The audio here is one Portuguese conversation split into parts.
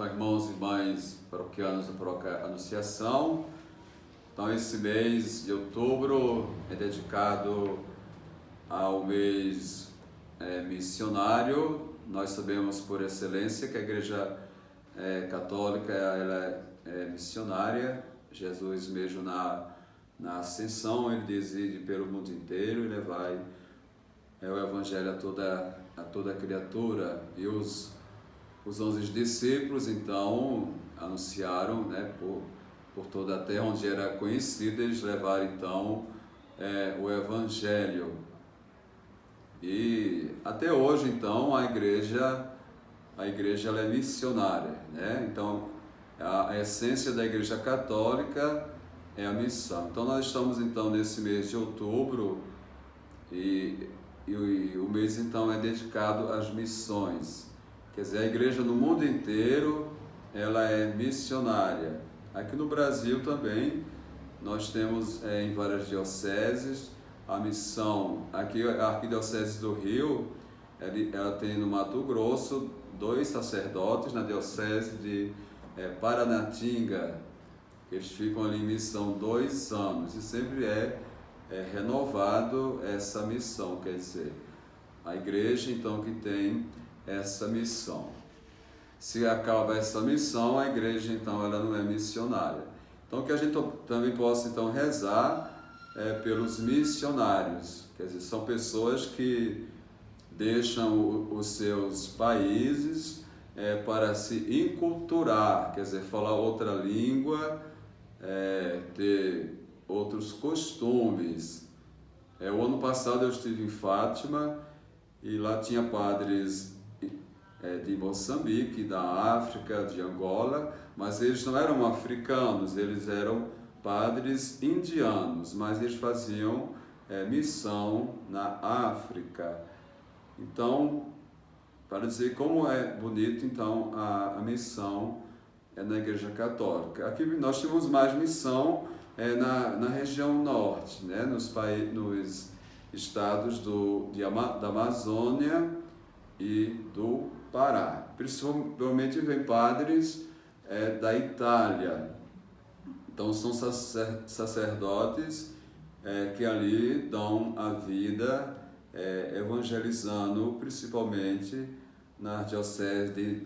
Então, irmãos e irmãs paroquianos da Paróquia Anunciação, então esse mês de outubro é dedicado ao mês missionário. Nós sabemos por excelência que a Igreja Católica ela é missionária. Jesus mesmo na Ascensão, ele diz: ide pelo mundo inteiro e levai o Evangelho a toda criatura. E os 11 discípulos então anunciaram, por toda a terra onde era conhecido, eles levaram então o Evangelho. E até hoje então a igreja ela é missionária, Então a essência da Igreja Católica é a missão. Então nós estamos então nesse mês de outubro e o mês então é dedicado às missões. Quer dizer, a igreja no mundo inteiro ela é missionária. Aqui no Brasil também nós temos em várias dioceses a missão. Aqui a Arquidiocese do Rio, ela tem no Mato Grosso 2 sacerdotes, na diocese de Paranatinga. Eles ficam ali em missão 2 anos e sempre é renovado essa missão. Quer dizer, a igreja então que tem essa missão. Se acaba essa missão, a igreja então ela não é missionária. Então que a gente também possa então rezar pelos missionários. Quer dizer, são pessoas que deixam os seus países para se enculturar, quer dizer, falar outra língua, ter outros costumes. O ano passado eu estive em Fátima e lá tinha padres de Moçambique, da África, de Angola, mas eles não eram africanos, eles eram padres indianos, mas eles faziam missão na África. Então, para dizer como é bonito então a missão na Igreja Católica. Aqui nós temos mais missão na região norte, nos estados da Amazônia e do Pará. Principalmente vem padres da Itália. Então são sacerdotes que ali dão a vida evangelizando, principalmente na diocese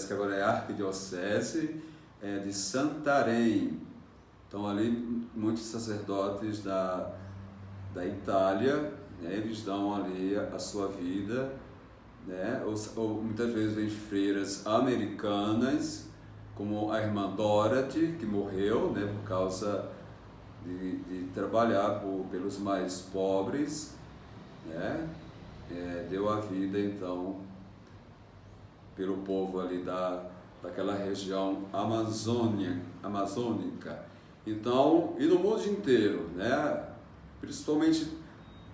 que agora é Arquidiocese de Santarém. Então ali muitos sacerdotes da Itália, eles dão ali a sua vida, ou muitas vezes vem freiras americanas, como a irmã Dorothy, que morreu por causa de trabalhar pelos mais pobres, deu a vida então pelo povo ali daquela região amazônica. Então, e no mundo inteiro, principalmente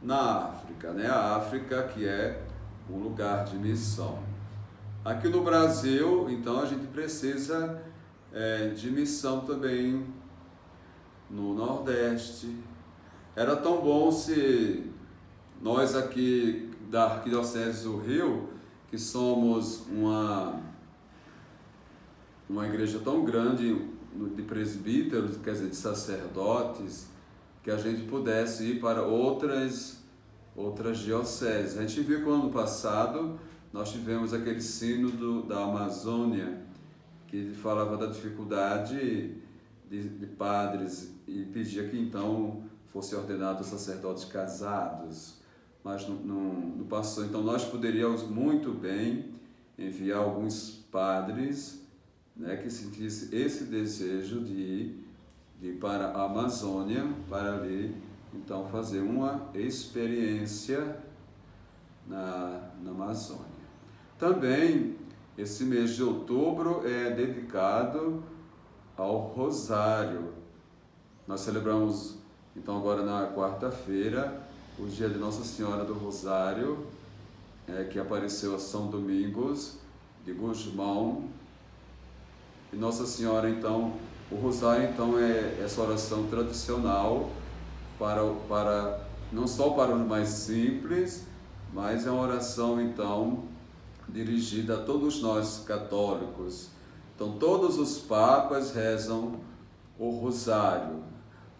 na África, a África que é um lugar de missão. Aqui no Brasil, então, a gente precisa de missão também no Nordeste. Era tão bom se nós aqui da Arquidiocese do Rio, que somos uma igreja tão grande de presbíteros, quer dizer, de sacerdotes, que a gente pudesse ir para outras dioceses. A gente viu que no ano passado nós tivemos aquele sínodo da Amazônia, que falava da dificuldade de padres e pedia que então fosse ordenado sacerdotes casados, mas não passou. Então nós poderíamos muito bem enviar alguns padres que sentissem esse desejo de ir para a Amazônia, para ali então fazer uma experiência na Amazônia. Também esse mês de outubro é dedicado ao Rosário. Nós celebramos então agora na quarta-feira o dia de Nossa Senhora do Rosário, que apareceu a São Domingos de Gusmão. E Nossa Senhora então, o Rosário então é essa oração tradicional para não só para os mais simples, mas é uma oração então dirigida a todos nós católicos. Então, todos os papas rezam o rosário.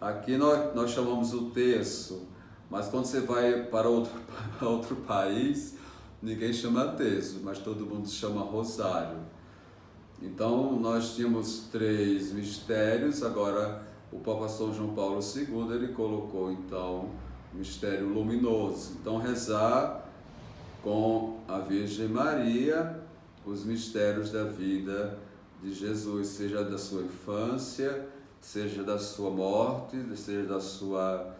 Aqui nós chamamos o terço, mas quando você vai para outro país, ninguém chama terço, mas todo mundo chama rosário. Então, nós tínhamos 3 mistérios, agora o Papa São João Paulo II, ele colocou então o mistério luminoso. Então, rezar com a Virgem Maria os mistérios da vida de Jesus, seja da sua infância, seja da sua morte, seja da sua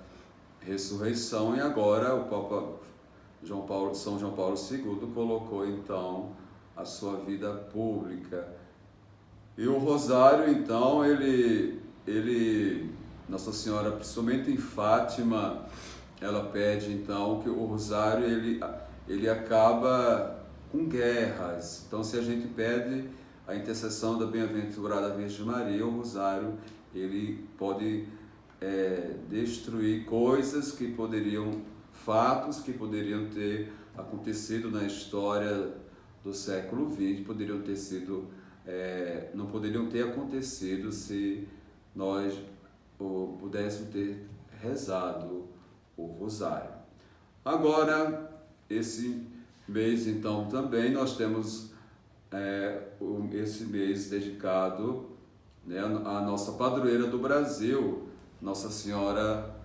ressurreição. E agora o Papa São João Paulo II colocou então a sua vida pública. E o rosário, então, Nossa Senhora, principalmente em Fátima, ela pede então que o rosário ele acaba com guerras. Então, se a gente pede a intercessão da bem-aventurada Virgem Maria, o rosário ele pode destruir coisas que fatos que poderiam ter acontecido na história do século XX, não poderiam ter acontecido se nós pudéssemos ter rezado o rosário. Agora, esse mês então também nós temos esse mês dedicado, né, à nossa padroeira do Brasil, Nossa Senhora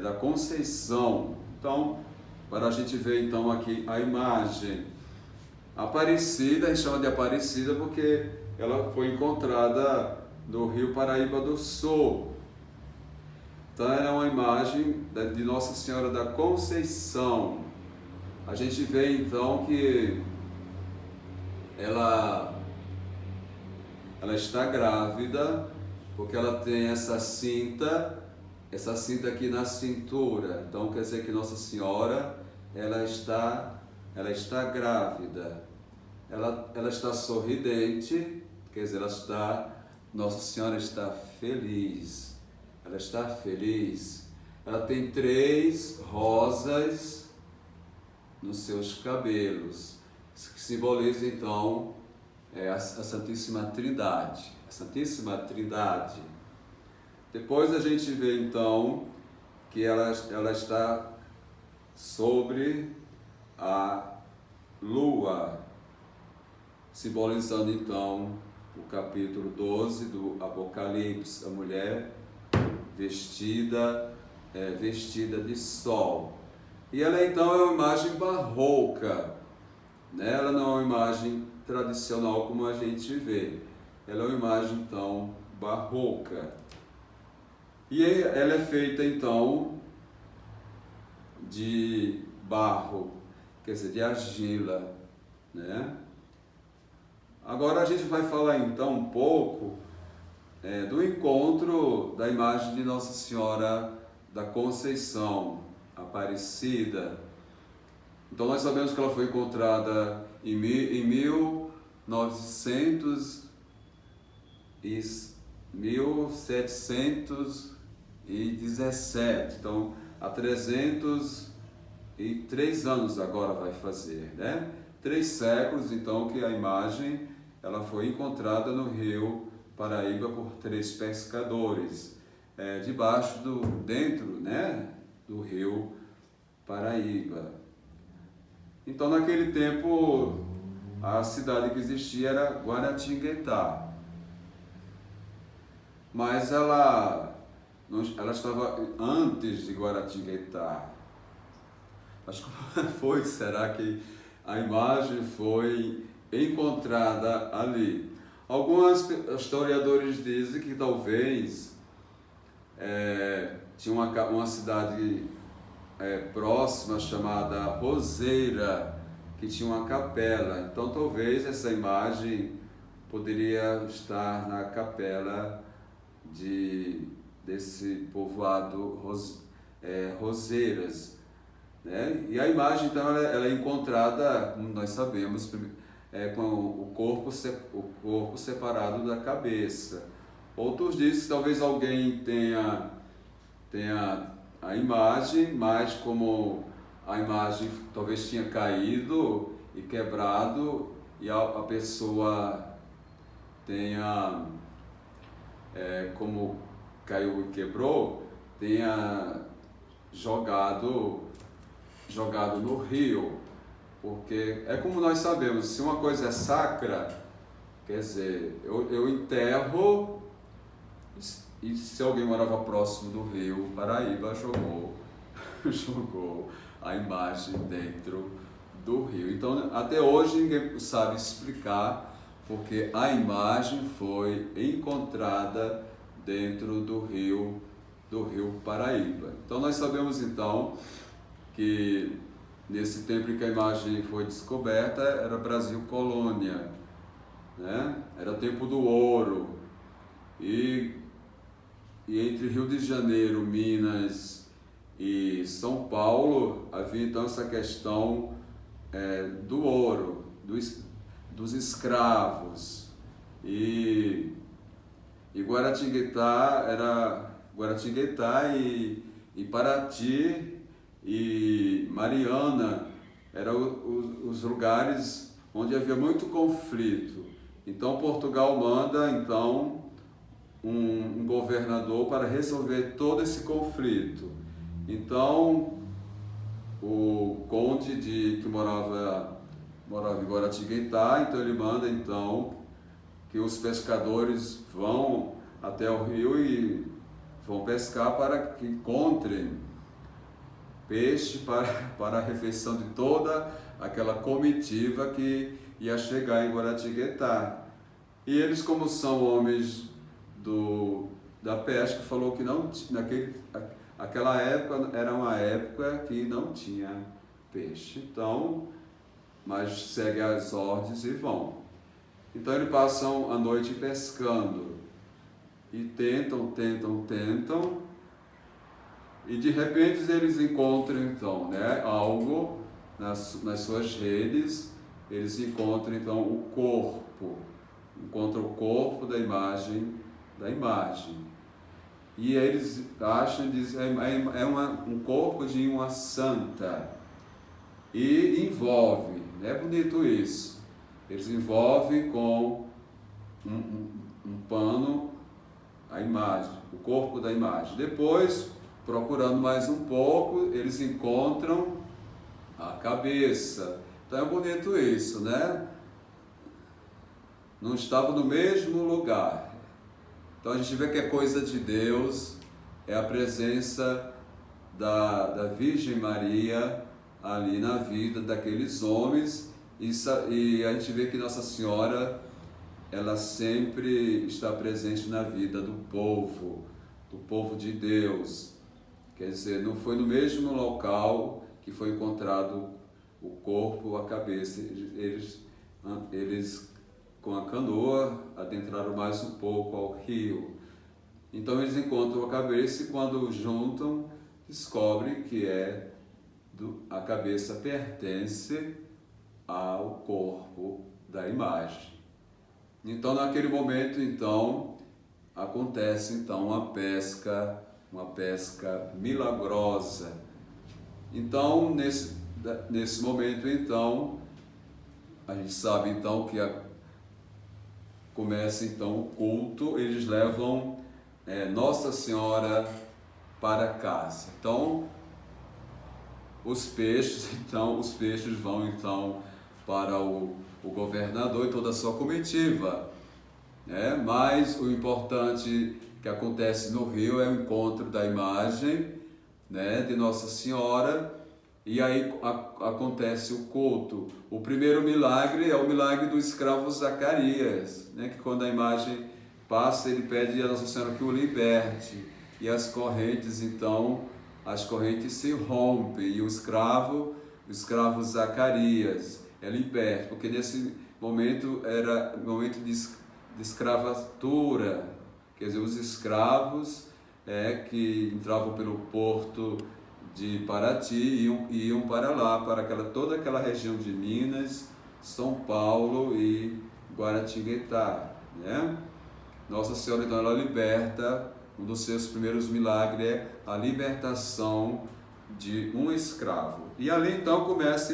da Conceição. Então, para a gente ver então aqui a imagem Aparecida, a gente chama de Aparecida porque ela foi encontrada no Rio Paraíba do Sul. Então, ela é uma imagem de Nossa Senhora da Conceição. A gente vê então que ela está grávida, porque ela tem essa cinta aqui na cintura. Então quer dizer que Nossa Senhora ela está grávida. Ela está sorridente, quer dizer, Nossa Senhora está feliz. Ela está feliz. Ela tem 3 rosas nos seus cabelos, que simboliza então a Santíssima Trindade. A Santíssima Trindade. Depois a gente vê então que ela está sobre a lua, simbolizando então o capítulo 12 do Apocalipse, a mulher vestida de sol. E ela então é uma imagem barroca, né? Ela não é uma imagem tradicional como a gente vê. Ela é uma imagem então barroca. E ela é feita então de barro, quer dizer, de argila, né? Agora a gente vai falar então um pouco do encontro da imagem de Nossa Senhora da Conceição Aparecida. Então nós sabemos que ela foi encontrada em 1717, então há 303 anos agora vai fazer, né? 3 séculos então que a imagem ela foi encontrada no Rio Paraíba por 3 pescadores, dentro, né, do Rio Paraíba. Então naquele tempo a cidade que existia era Guaratinguetá, mas ela estava antes de Guaratinguetá. Mas como foi? Será que a imagem foi encontrada ali? Alguns historiadores dizem que talvez tinha uma cidade próxima chamada Roseira, que tinha uma capela. Então talvez essa imagem poderia estar na capela desse povoado Roseiras, né? E a imagem então ela é encontrada, como nós sabemos, com o corpo separado da cabeça. Outros dizem que talvez alguém tenha a imagem, mas como a imagem talvez tinha caído e quebrado, e a pessoa tenha, como caiu e quebrou, tenha jogado no rio. Porque é como nós sabemos, se uma coisa é sacra, quer dizer, eu enterro, e se alguém morava próximo do rio, Paraíba jogou a imagem dentro do rio. Então, até hoje ninguém sabe explicar porque a imagem foi encontrada dentro do rio Paraíba. Então, nós sabemos então que nesse tempo em que a imagem foi descoberta, era Brasil colônia, né? Era tempo do ouro. E entre Rio de Janeiro, Minas e São Paulo, havia então essa questão do ouro, dos escravos. E Guaratinguetá e Paraty e Mariana eram os lugares onde havia muito conflito. Então Portugal manda então um governador para resolver todo esse conflito. Então o conde que morava em Guaratinguetá, então ele manda então que os pescadores vão até o rio e vão pescar para que encontrem peixe para a refeição de toda aquela comitiva que ia chegar em Guaratinguetá. E eles, como são homens da pesca, falou que não, aquela época era uma época que não tinha peixe. Então, mas segue as ordens e vão. Então eles passam a noite pescando e tentam, e de repente eles encontram então, né, algo nas suas redes. Eles encontram então o corpo da imagem. E eles acham, dizem, um corpo de uma santa. E envolve, é bonito isso, eles envolvem com um pano a imagem, o corpo da imagem. Depois, procurando mais um pouco, eles encontram a cabeça. Então é bonito isso, né? Não estava no mesmo lugar. Então a gente vê que é coisa de Deus, é a presença da Virgem Maria ali na vida daqueles homens, e a gente vê que Nossa Senhora, ela sempre está presente na vida do povo de Deus. Quer dizer, não foi no mesmo local que foi encontrado o corpo, a cabeça. Eles com a canoa adentraram mais um pouco ao rio. Então eles encontram a cabeça e quando juntam, descobrem que a cabeça pertence ao corpo da imagem. Então naquele momento acontece uma pesca milagrosa. Então nesse momento a gente sabe que começa o culto. Eles levam Nossa Senhora para casa. Então os peixes vão para o governador e toda a sua comitiva, né? Mas o importante que acontece no rio é o encontro da imagem, né, de Nossa Senhora, e aí acontece o culto. O primeiro milagre é o milagre do escravo Zacarias, né, que quando a imagem passa, ele pede a Nossa Senhora que o liberte, e as correntes se rompem, e o escravo Zacarias é liberto, porque nesse momento era momento de escravatura, quer dizer, os escravos que entravam pelo porto de Paraty iam para lá, para toda aquela região de Minas, São Paulo e Guaratinguetá, né? Nossa Senhora então ela liberta. Um dos seus primeiros milagres é a libertação de um escravo. E ali então começa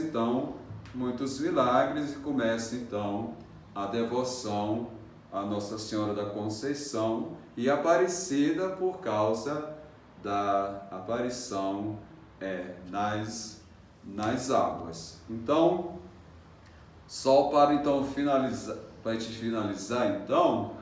muitos milagres e começa então a devoção à Nossa Senhora da Conceição e Aparecida por causa da aparição nas águas. Então, só para então finalizar, para a gente finalizar então,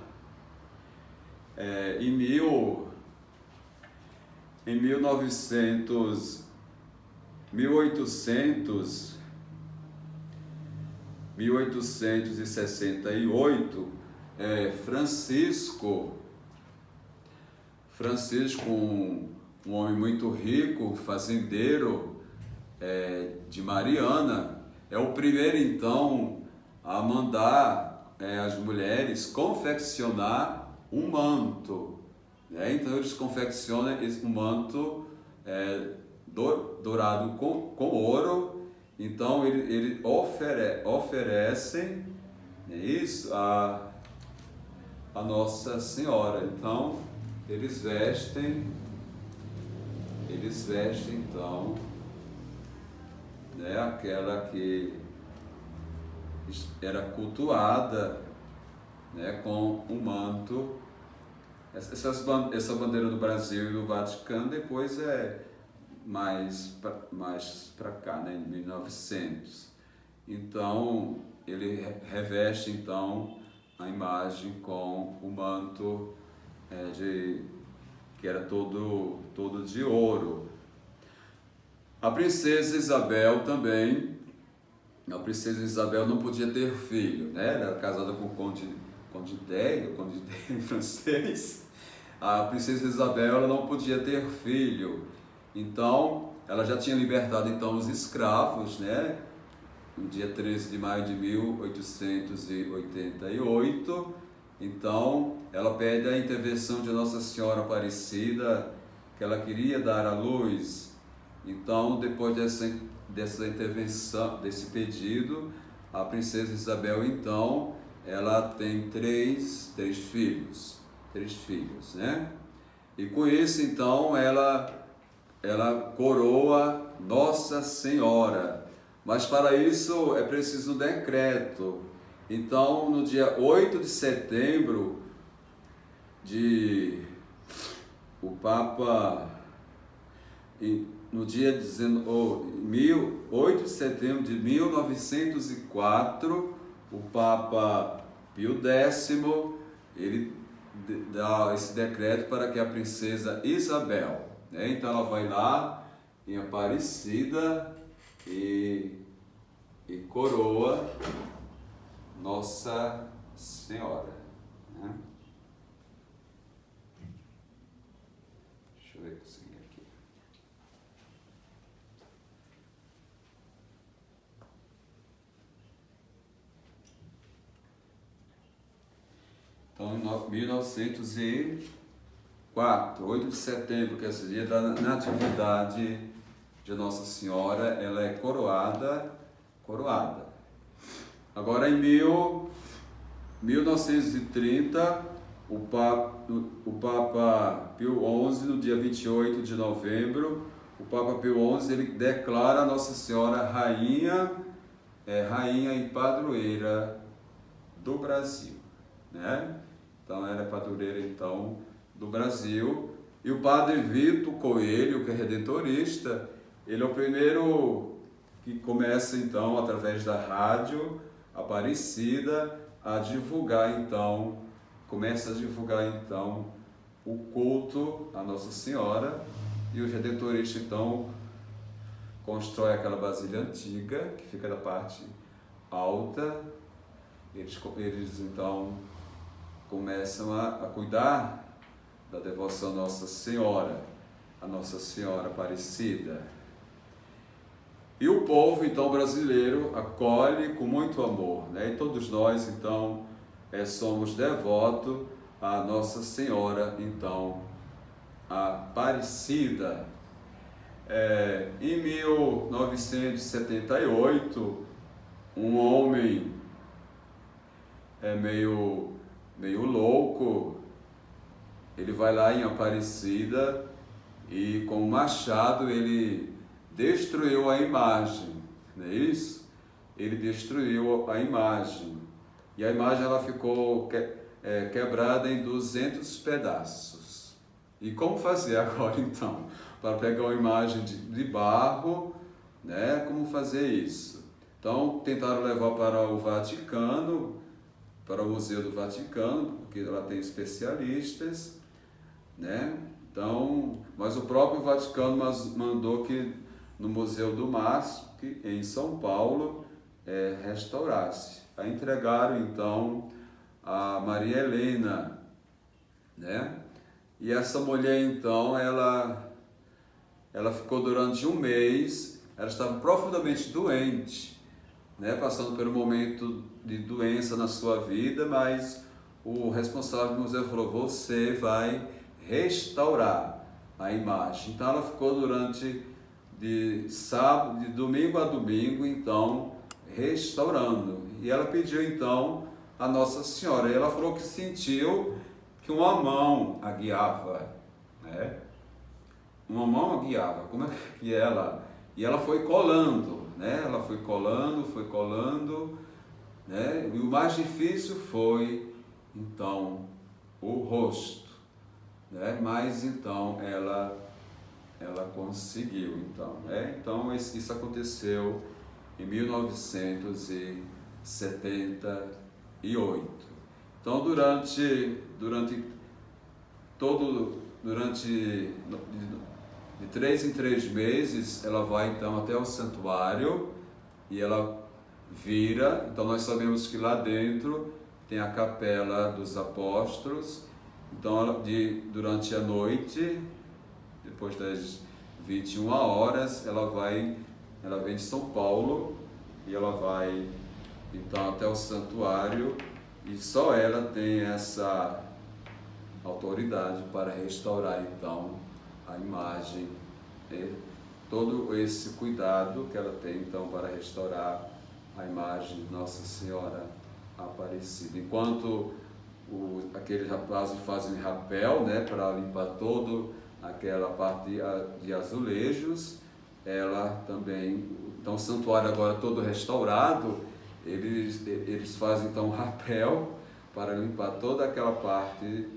em 1868, Francisco, um homem muito rico, fazendeiro de Mariana, é o primeiro então a mandar as mulheres confeccionar um manto. Então eles confeccionam um manto dourado com ouro. Então ele oferecem isso a Nossa Senhora. Então eles vestem então aquela que era cultuada com um manto. Essa bandeira do Brasil e do Vaticano depois mais para cá, em 1900. Então ele reveste então a imagem com o manto que era todo de ouro. A princesa Isabel também. A princesa Isabel não podia ter filho, era casada com o Conde d'Eu em francês. A princesa Isabel ela não podia ter filho, então ela já tinha libertado então os escravos, no dia 13 de maio de 1888. Então ela pede a intervenção de Nossa Senhora Aparecida, que ela queria dar à luz. Então, depois dessa intervenção, desse pedido, a princesa Isabel então ela tem três filhos, E com isso então ela coroa Nossa Senhora, mas para isso é preciso um decreto. Então, no dia 8 de setembro o Papa, no dia 8 de setembro de 1904, o Papa Pio X, ele dá esse decreto para que a princesa Isabel, então ela vai lá em Aparecida e coroa Nossa Senhora. Deixa eu ver aqui. Então, em 1904, 8 de setembro, que é esse dia da Natividade de Nossa Senhora, ela é coroada. Agora, em 1930, o Papa Pio XI, no dia 28 de novembro, o Papa Pio XI ele declara a Nossa Senhora rainha e padroeira do Brasil, Então ela é padroeira então do Brasil. E o Padre Vitor Coelho, que é redentorista, ele é o primeiro que começa então através da rádio Aparecida começa a divulgar então o culto à Nossa Senhora, e os redentoristas então constroem aquela vasilha antiga que fica da parte alta. Eles então começam a cuidar da devoção à Nossa Senhora, a Nossa Senhora Aparecida. E o povo então brasileiro acolhe com muito amor, E todos nós então somos devotos à Nossa Senhora então Aparecida. Em 1978, um homem meio louco, ele vai lá em Aparecida e com um machado ele destruiu a imagem, não é isso? ele destruiu a imagem. E a imagem ela ficou quebrada em 200 pedaços. E como fazer agora então? Para pegar uma imagem de barro, né? Como fazer isso? Então tentaram levar para o Vaticano, para o Museu do Vaticano, porque ela tem especialistas, né? Então, mas o próprio Vaticano mandou que no Museu do MASP, em São Paulo, restaurasse. Aí entregaram então a Maria Helena, né? E essa mulher então, ela ficou durante um mês, ela estava profundamente doente, né? Passando por um momento de doença na sua vida, mas o responsável do museu falou: você vai restaurar a imagem. Então ela ficou durante de domingo a domingo, então restaurando. E ela pediu então a Nossa Senhora. E ela falou que sentiu que uma mão a guiava, né? Uma mão a guiava. Como é que ela? E ela foi colando, né? Ela foi colando, né? E o mais difícil foi então o rosto, né? Mas então ela conseguiu, então, né? Então isso aconteceu em 1978. Então de 3 em 3 meses ela vai então até o santuário e ela vira. Então nós sabemos que lá dentro tem a capela dos apóstolos. Então durante a noite, depois das 21 horas, ela vem de São Paulo e ela vai então até o santuário, e só ela tem essa autoridade para restaurar então a imagem, e todo esse cuidado que ela tem então para restaurar a imagem de Nossa Senhora Aparecida. Enquanto aqueles rapazes fazem rapel, né, para limpar todo aquela parte de azulejos, ela também, então o santuário agora todo restaurado, eles fazem então rapel para limpar toda aquela parte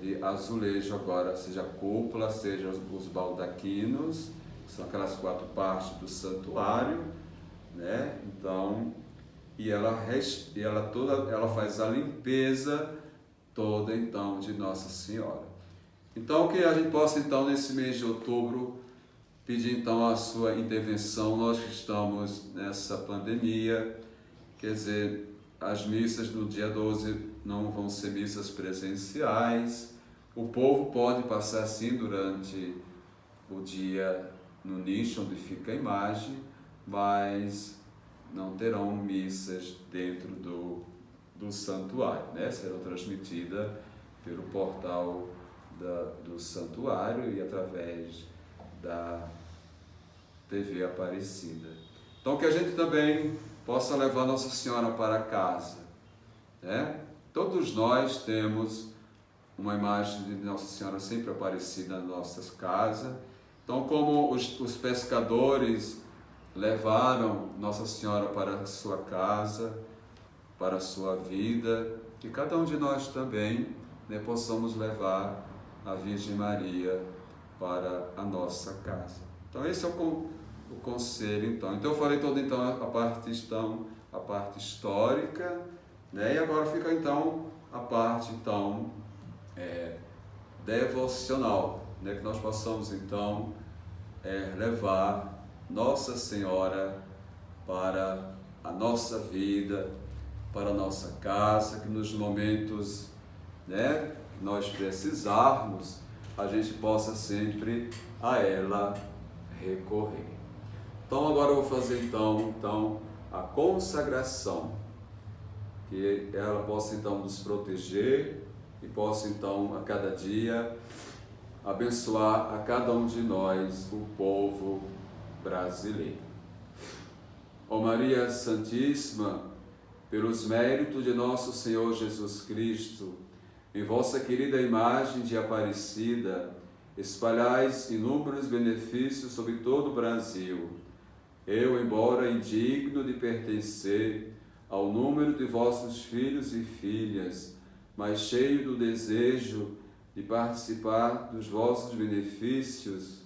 de azulejo agora, seja a cúpula, seja os baldaquinos, que são aquelas 4 partes do santuário, né? Então, ela faz a limpeza toda então de Nossa Senhora. Então que a gente possa então nesse mês de outubro pedir então a sua intervenção. Nós que estamos nessa pandemia, quer dizer, as missas no dia 12 não vão ser missas presenciais. O povo pode passar sim durante o dia no nicho onde fica a imagem, mas não terão missas dentro do santuário, né? Serão transmitidas pelo portal do santuário e através da TV Aparecida. Então que a gente também possa levar Nossa Senhora para casa, né? Todos nós temos uma imagem de Nossa Senhora sempre Aparecida nas nossas casas. Então, como os pescadores levaram Nossa Senhora para a sua casa, para a sua vida, que cada um de nós também, né, possamos levar a Virgem Maria para a nossa casa. Então esse é o conselho. Então eu falei toda então a parte histórica, né? E agora fica então a parte então devocional, né? Que nós possamos então levar Nossa Senhora para a nossa vida, para a nossa casa, que nos momentos, né, que nós precisarmos, a gente possa sempre a ela recorrer. Então agora eu vou fazer então a consagração, que ela possa então nos proteger e possa então a cada dia abençoar a cada um de nós, o povo brasileiro. Ó Maria Santíssima, pelos méritos de nosso Senhor Jesus Cristo, em vossa querida imagem de Aparecida, espalhais inúmeros benefícios sobre todo o Brasil. Eu, embora indigno de pertencer ao número de vossos filhos e filhas, mas cheio do desejo de participar dos vossos benefícios,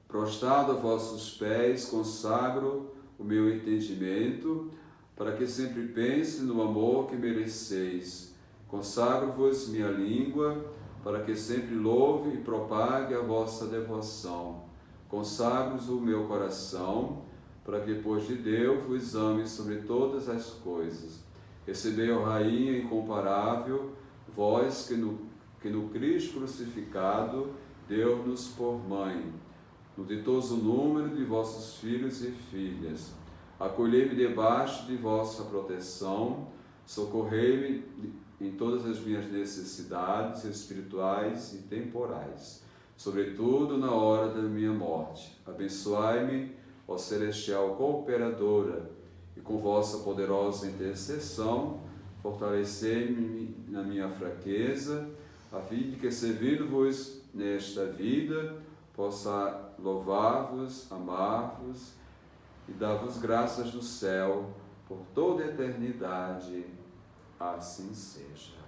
prostrado a vossos pés, consagro o meu entendimento, para que sempre pense no amor que mereceis. Consagro-vos minha língua, para que sempre louve e propague a vossa devoção. Consagro-vos o meu coração, para que, depois de Deus, vos ame sobre todas as coisas. Recebei, ó Rainha incomparável, vós que no Cristo crucificado deu-nos por mãe, no ditoso número de vossos filhos e filhas. Acolhei-me debaixo de vossa proteção, socorrei-me em todas as minhas necessidades espirituais e temporais, sobretudo na hora da minha morte. Abençoai-me, ó celestial cooperadora, e com vossa poderosa intercessão, fortalecei-me na minha fraqueza, a fim de que, servindo-vos nesta vida, possa louvar-vos, amar-vos e dar-vos graças do céu por toda a eternidade. Assim seja.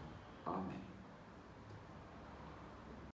Amém.